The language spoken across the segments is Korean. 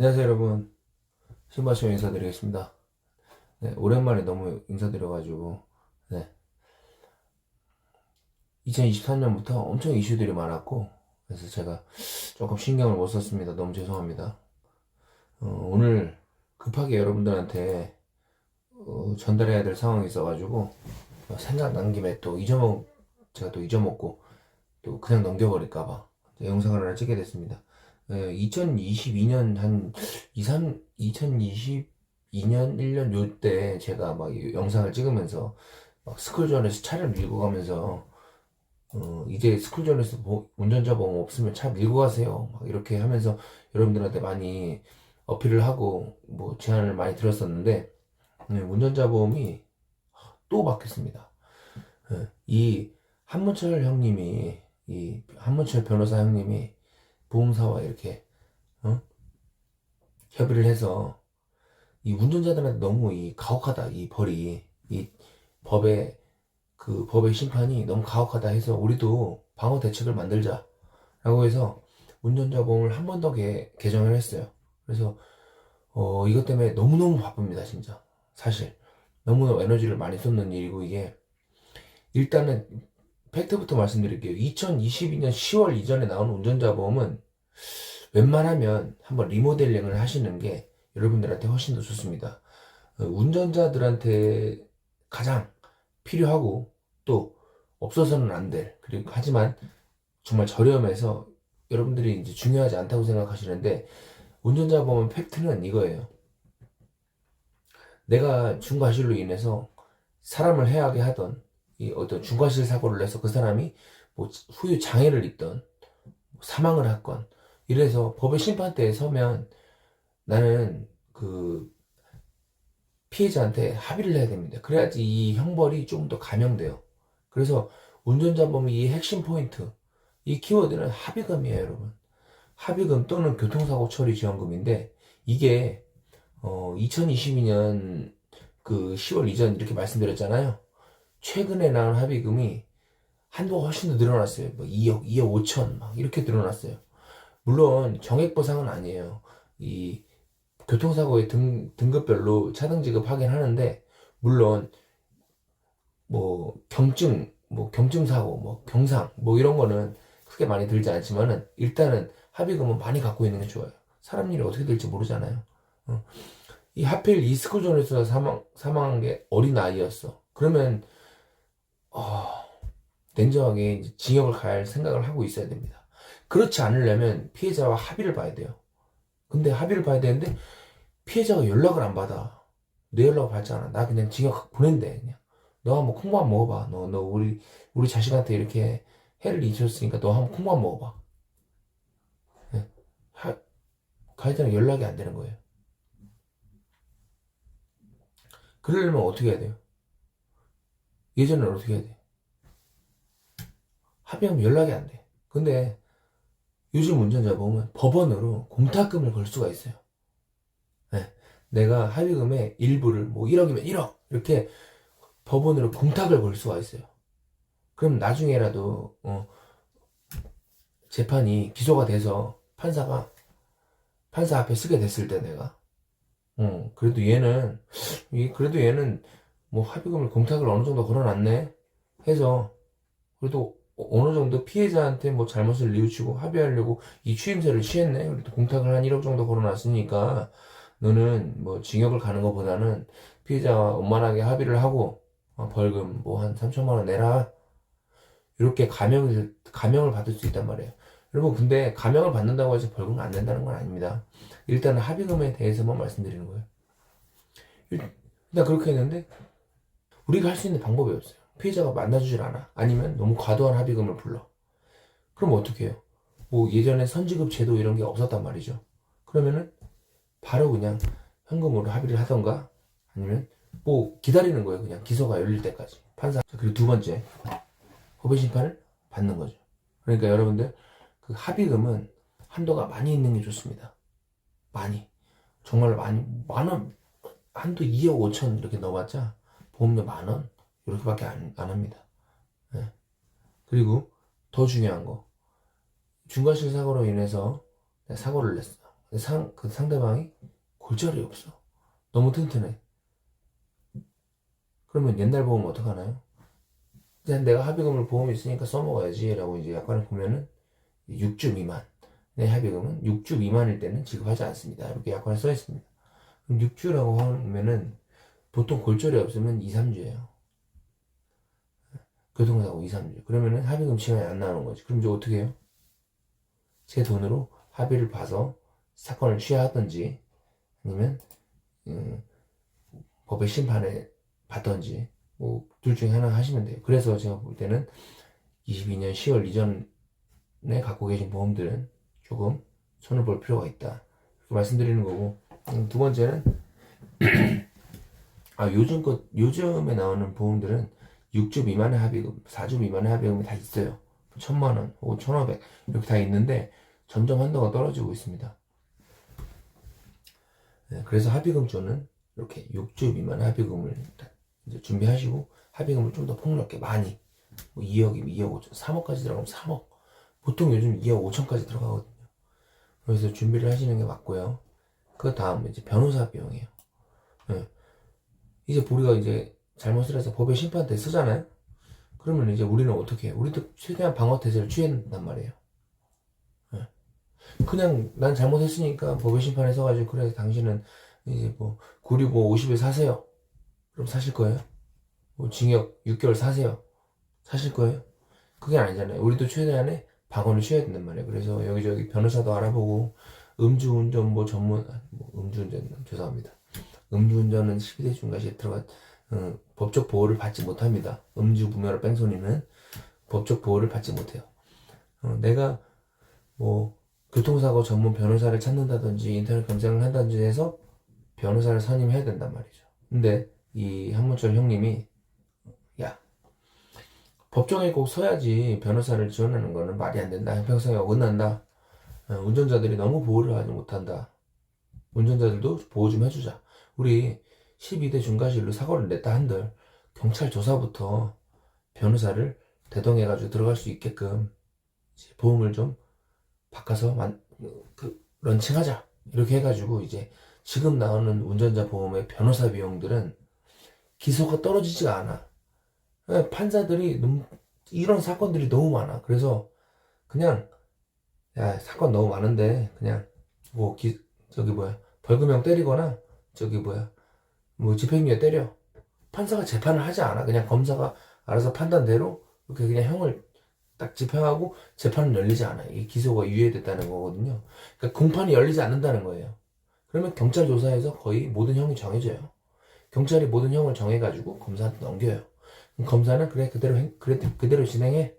안녕하세요 여러분, 신바쇼 인사드리겠습니다. 네, 오랜만에 너무 인사드려가지고 2023년부터 엄청 이슈들이 많았고, 그래서 제가 조금 신경을 못 썼습니다. 너무 죄송합니다. 오늘 급하게 여러분들한테 전달해야 될 상황이 있어가지고 생각난 김에 제가 또 잊어먹고 또 그냥 넘겨버릴까봐 영상을 하나 찍게 됐습니다. 2022년 한 2022년 1년 요때 제가 막 영상을 찍으면서 막 스쿨존에서 차를 밀고 가면서 이제 스쿨존에서 운전자 보험 없으면 차 밀고 가세요 막 이렇게 하면서 여러분들한테 많이 어필을 하고 뭐 제안을 많이 드렸었는데, 운전자 보험이 또 바뀌었습니다. 이 한문철 형님이 이 한문철 변호사 형님이 보험사와 이렇게 협의를 해서 이 운전자들한테 너무 이 가혹하다, 이 벌이 이 법의 법의 심판이 너무 가혹하다 해서 우리도 방어 대책을 만들자라고 해서 운전자 보험을 한 번 더 개정을 했어요. 그래서 이것 때문에 너무너무 바쁩니다, 진짜. 사실 너무 에너지를 많이 쏟는 일이고, 이게 일단은 팩트부터 말씀드릴게요. 2022년 10월 이전에 나온 운전자 보험은 웬만하면 한번 리모델링을 하시는 게 여러분들한테 훨씬 더 좋습니다. 운전자들한테 가장 필요하고 또 없어서는 안 될, 그리고 하지만 정말 저렴해서 여러분들이 이제 중요하지 않다고 생각하시는데, 운전자 보험 팩트는 이거예요. 내가 중과실로 인해서 사람을 해하게 하던 이 어떤 중과실 사고를 내서 그 사람이 뭐 후유 장애를 입던 사망을 했건 이래서 법의 심판대에 서면 나는 그 피해자한테 합의를 해야 됩니다. 그래야지 이 형벌이 좀 더 감형돼요. 그래서 운전자 보험의 이 핵심 포인트, 이 키워드는 합의금이에요, 여러분. 합의금 또는 교통사고 처리 지원금인데, 이게 2022년 그 10월 이전 이렇게 말씀드렸잖아요. 최근에 나온 합의금이 한도가 훨씬 더 늘어났어요. 뭐 2억, 2억 5천 막 이렇게 늘어났어요. 물론 정액 보상은 아니에요. 이 교통사고의 등급별로 차등 지급하긴 하는데, 물론 뭐 경증 사고, 뭐 경상 뭐 이런 거는 크게 많이 들지 않지만은 일단은 합의금은 많이 갖고 있는 게 좋아요. 사람 일이 어떻게 될지 모르잖아요. 이 하필 이 스쿨존에서 사망한 게 어린 아이였어. 그러면 어, 냉정하게 이제 징역을 갈 생각을 하고 있어야 됩니다. 그렇지 않으려면 피해자와 합의를 봐야 돼요. 근데 합의를 봐야 되는데 피해자가 연락을 안 받아. 내 연락 받지 않아. 나 그냥 징역 보낸대, 그냥. 너 한번 콩밥 먹어봐. 너 우리 자식한테 이렇게 해를 입혔으니까 너 한번 콩밥 먹어봐. 예. 가해자는 연락이 안 되는 거예요. 그러려면 어떻게 해야 돼요? 예전에는 어떻게 해야 돼? 합의하면 연락이 안 돼. 근데 요즘 운전자 보면 법원으로 공탁금을 걸 수가 있어요. 예. 내가 합의금의 일부를 뭐 1억이면 1억 이렇게 법원으로 공탁을 걸 수가 있어요. 그럼 나중에라도 재판이 기소가 돼서 판사 앞에 쓰게 됐을 때 내가 그래도 얘는 뭐 합의금을 공탁을 어느 정도 걸어놨네 해서 그래도 어느 정도 피해자한테 뭐 잘못을 뉘우치고 합의하려고 이 취임새를 취했네. 그래도 공탁을 한 1억 정도 걸어놨으니까 너는 뭐 징역을 가는 것보다는 피해자와 원만하게 합의를 하고 벌금 뭐 한 3천만 원 내라. 이렇게 감형을 받을 수 있단 말이에요. 여러분, 근데 감형을 받는다고 해서 벌금을 안 낸다는 건 아닙니다. 일단은 합의금에 대해서만 말씀드리는 거예요. 일단 그렇게 했는데 우리가 할 수 있는 방법이 없어요. 피해자가 만나주질 않아. 아니면 너무 과도한 합의금을 불러. 그럼 어떻게 해요? 뭐 예전에 선지급 제도 이런 게 없었단 말이죠. 그러면은 바로 그냥 현금으로 합의를 하던가 아니면 뭐 기다리는 거예요. 그냥 기소가 열릴 때까지. 판사. 그리고 두 번째, 법의 심판을 받는 거죠. 그러니까 여러분들, 그 합의금은 한도가 많이 있는 게 좋습니다. 많이. 정말 많이. 만 원, 한도 2억 5천 이렇게 넣어봤자 보험료 만 원? 이렇게밖에 안 합니다. 네. 그리고 더 중요한 거. 중과실 사고로 인해서 내가 사고를 냈어. 그 상대방이 골절이 없어. 너무 튼튼해. 그러면 옛날 보험 어떡하나요? 그냥 내가 합의금을 보험이 있으니까 써먹어야지 라고 이제 약관을 보면은 6주 미만 내 합의금은 6주 미만일 때는 지급하지 않습니다. 이렇게 약관에 써 있습니다. 그럼 6주라고 하면은 보통 골절이 없으면 2, 3주예요. 교통사고 2, 3주. 그러면은 합의금 시간이 안 나오는 거지. 그럼 이제 어떻게 해요? 제 돈으로 합의를 봐서 사건을 취하하든지 아니면 법의 심판에 받든지 뭐 둘 중에 하나 하시면 돼요. 그래서 제가 볼 때는 22년 10월 이전에 갖고 계신 보험들은 조금 손을 볼 필요가 있다. 이렇게 말씀드리는 거고, 두 번째는 요즘에 나오는 보험들은 6주 미만의 합의금, 4주 미만의 합의금이 다 있어요. 1,000만 원, 혹은 1,500 이렇게 다 있는데 점점 한도가 떨어지고 있습니다. 네, 그래서 합의금조는 이렇게 6주 미만의 합의금을 이제 준비하시고 합의금을 좀 더 폭넓게 많이 뭐 2억이면 2억 5천, 3억까지 들어가면 3억. 보통 요즘 2억 5천까지 들어가거든요. 그래서 준비를 하시는 게 맞고요. 그 다음 이제 변호사 비용이에요. 네. 이제 우리가 이제 잘못을 해서 법에 심판대 쓰잖아요. 그러면 이제 우리는 어떻게 해요? 우리도 최대한 방어 태세를 취해야 된단 말이에요. 네. 그냥 난 잘못했으니까 법에 심판에 서가지고 그래 당신은 이제 뭐 구리고 50에 사세요. 그럼 사실 거예요? 뭐 징역 6개월 사세요. 사실 거예요? 그게 아니잖아요. 우리도 최대한의 방어를 취해야 된단 말이에요. 그래서 여기저기 변호사도 알아보고 음주운전 뭐 전문 음주운전 죄송합니다. 음주운전은 12대 중과시에 들어간 법적 보호를 받지 못합니다. 음주 부멸 뺑소니는 법적 보호를 받지 못해요. 내가 뭐 교통사고 전문 변호사를 찾는다든지 인터넷 검색을 한다든지 해서 변호사를 선임해야 된단 말이죠. 근데 이 한문철 형님이 야 법정에 꼭 서야지 변호사를 지원하는 거는 말이 안 된다. 형평성에 어긋난다. 운전자들이 너무 보호를 하지 못한다. 운전자들도 보호 좀 해주자. 우리 12대 중과실로 사고를 냈다 한들 경찰 조사부터 변호사를 대동해가지고 들어갈 수 있게끔 보험을 좀 바꿔서 런칭하자. 이렇게 해가지고 이제 지금 나오는 운전자 보험의 변호사 비용들은 기소가 떨어지지가 않아. 판사들이 이런 사건들이 너무 많아. 그래서 그냥 야 사건 너무 많은데 그냥 뭐 저기 뭐야 벌금형 때리거나 저기 뭐야 뭐 집행유예 때려. 판사가 재판을 하지 않아. 그냥 검사가 알아서 판단대로 이렇게 그냥 형을 딱 집행하고 재판은 열리지 않아. 이게 기소가 유예됐다는 거거든요. 그러니까 공판이 열리지 않는다는 거예요. 그러면 경찰 조사에서 거의 모든 형이 정해져요. 경찰이 모든 형을 정해가지고 검사한테 넘겨요. 검사는 그래 그대로 진행해.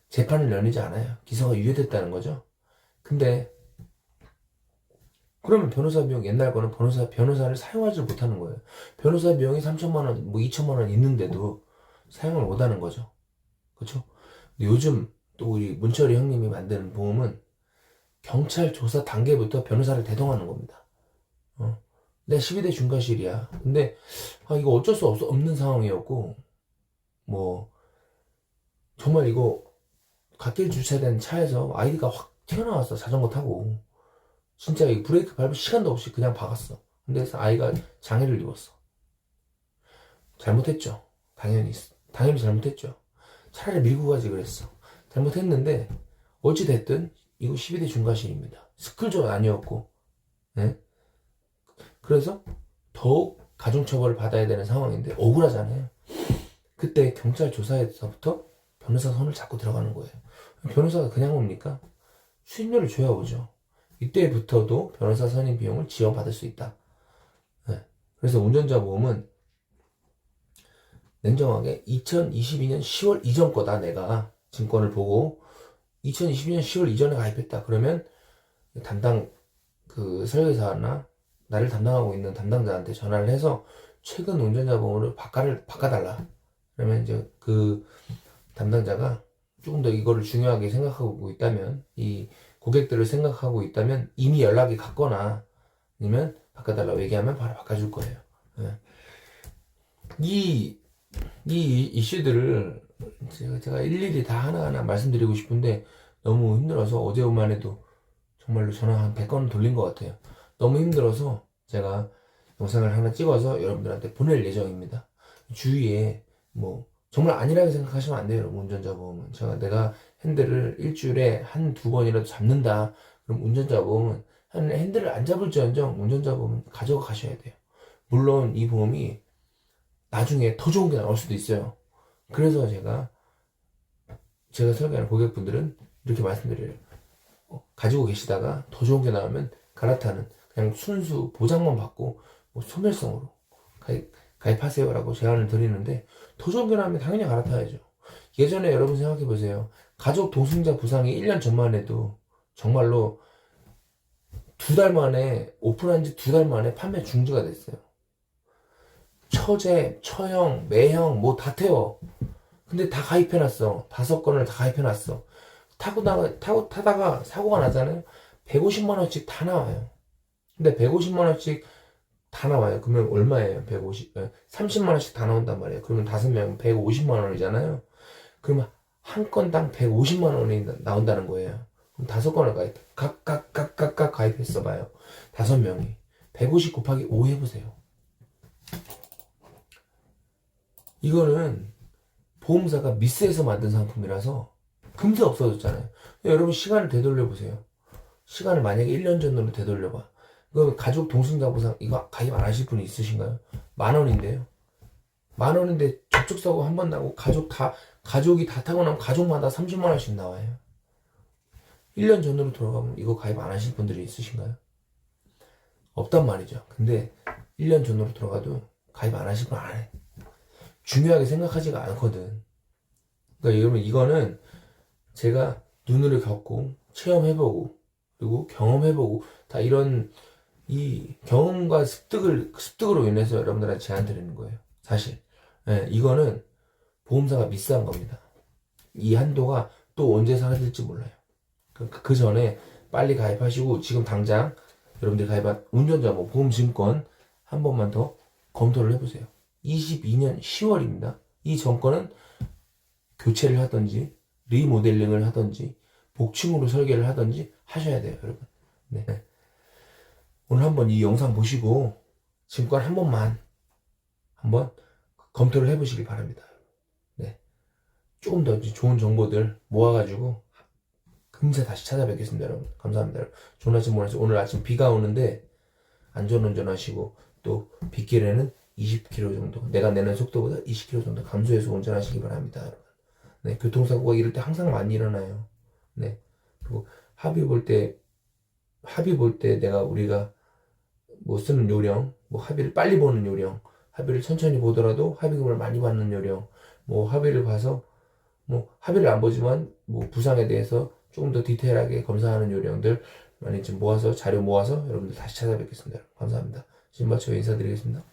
재판을 열리지 않아요. 기소가 유예됐다는 거죠. 근데 그러면 변호사 비용 옛날 거는 변호사를 사용하지 못하는 거예요. 변호사 비용이 3천만 원, 뭐 2천만 원 있는데도 사용을 못하는 거죠. 그렇죠? 근데 요즘 또 우리 문철이 형님이 만드는 보험은 경찰 조사 단계부터 변호사를 대동하는 겁니다. 내 12대 중과실이야. 근데 이거 어쩔 수 없는 상황이었고 뭐 정말 이거 갓길 주차된 차에서 아이디가 확 튀어나왔어. 자전거 타고 진짜 이 브레이크 밟을 시간도 없이 그냥 박았어. 근데 아이가 장애를 입었어. 잘못했죠. 당연히 잘못했죠. 차라리 밀고 가지 그랬어. 잘못했는데 어찌 됐든 이거 12대 중과실입니다. 스클존 아니었고, 네? 그래서 더욱 가중처벌을 받아야 되는 상황인데 억울하잖아요. 그때 경찰 조사에서부터 변호사 손을 잡고 들어가는 거예요. 변호사가 그냥 옵니까? 수임료를 줘야 오죠. 이때부터도 변호사 선임 비용을 지원받을 수 있다. 네. 그래서 운전자 보험은 냉정하게 2022년 10월 이전 거다. 내가 증권을 보고 2022년 10월 이전에 가입했다. 그러면 담당 그 설계사나 나를 담당하고 있는 담당자한테 전화를 해서 최근 운전자 보험을 바꿔달라. 그러면 이제 그 담당자가 조금 더 이거를 중요하게 생각하고 있다면 이 고객들을 생각하고 있다면 이미 연락이 갔거나 아니면 바꿔달라고 얘기하면 바로 바꿔줄 거예요. 네. 이 이슈들을 제가 일일이 다 하나하나 말씀드리고 싶은데 너무 힘들어서 어제 오만 해도 정말로 전화 한 100건 돌린 것 같아요. 너무 힘들어서 제가 영상을 하나 찍어서 여러분들한테 보낼 예정입니다. 주위에 뭐 정말 안일하게 생각하시면 안 돼요, 여러분. 운전자 보험은 내가 핸들을 일주일에 한 두 번이라도 잡는다, 그럼 운전자 보험은 한 핸들을 안 잡을지언정 운전자 보험은 가져가 가셔야 돼요. 물론 이 보험이 나중에 더 좋은 게 나올 수도 있어요. 그래서 제가 설계하는 고객분들은 이렇게 말씀드려요. 가지고 계시다가 더 좋은 게 나오면 갈아타는, 그냥 순수 보장만 받고 뭐 소멸성으로 가입하세요라고 제안을 드리는데, 더 좋은 게 나오면 당연히 갈아타야죠. 예전에 여러분 생각해 보세요. 가족 동승자 부상이 1년 전만 해도 정말로 2달 만에, 오픈한 지 2달 만에 판매 중지가 됐어요. 처제, 처형, 매형 뭐 다 태워. 근데 다 가입해놨어. 5건을 다 가입해놨어. 타다가 사고가 나잖아요. 150만 원씩 다 나와요. 근데 150만 원씩 다 나와요. 그러면 얼마예요? 30만 원씩 다 나온단 말이에요. 그러면 5명 150만 원이잖아요. 그러면 한 건당 150만 원이 나온다는 거예요. 그럼 5건을 각각 가입했어 봐요. 5명이. 150 곱하기 5 해보세요. 이거는 보험사가 미스해서 만든 상품이라서 금세 없어졌잖아요. 여러분 시간을 되돌려 보세요. 시간을 만약에 1년 전으로 되돌려봐. 이거 가족 동승자 보상 이거 가입 안 하실 분이 있으신가요? 10,000원인데요. 10,000원인데 접촉사고 한 번 나고 가족이 다 타고 나면 가족마다 30만 원씩 나와요. 1년 전으로 돌아가면 이거 가입 안 하실 분들이 있으신가요? 없단 말이죠. 근데 1년 전으로 돌아가도 가입 안 하실 분 안 해. 중요하게 생각하지가 않거든. 그러니까 여러분 이거는 제가 눈으로 겪고 체험해보고 그리고 경험해보고 다 이런 이 경험과 습득으로 인해서 여러분들한테 제안 드리는 거예요. 사실 이거는 보험사가 미스한 겁니다. 이 한도가 또 언제 사라질지 몰라요. 그 전에 빨리 가입하시고 지금 당장 여러분들이 가입한 운전자 뭐 보험증권 한 번만 더 검토를 해보세요. 22년 10월입니다. 이 정권은 교체를 하든지 리모델링을 하든지 복층으로 설계를 하든지 하셔야 돼요, 여러분. 네. 오늘 한번 이 영상 보시고 증권 한 번만 한번 검토를 해보시기 바랍니다. 네. 조금 더 좋은 정보들 모아가지고 금세 다시 찾아뵙겠습니다, 여러분. 감사합니다. 여러분. 좋은 아침 보내세요. 오늘 아침 비가 오는데 안전운전 하시고 또 빗길에는 20km 정도, 내가 내는 속도보다 20km 정도 감소해서 운전하시기 바랍니다, 여러분. 네, 교통사고가 이럴 때 항상 많이 일어나요. 네. 그리고 합의 볼 때 우리가 뭐 쓰는 요령, 뭐 합의를 빨리 보는 요령, 합의를 천천히 보더라도 합의금을 많이 받는 요령, 뭐 합의를 봐서 뭐 합의를 안 보지만 뭐 부상에 대해서 조금 더 디테일하게 검사하는 요령들 많이 좀 모아서 자료 모아서 여러분들 다시 찾아뵙겠습니다. 감사합니다. 지금 마치고 인사드리겠습니다.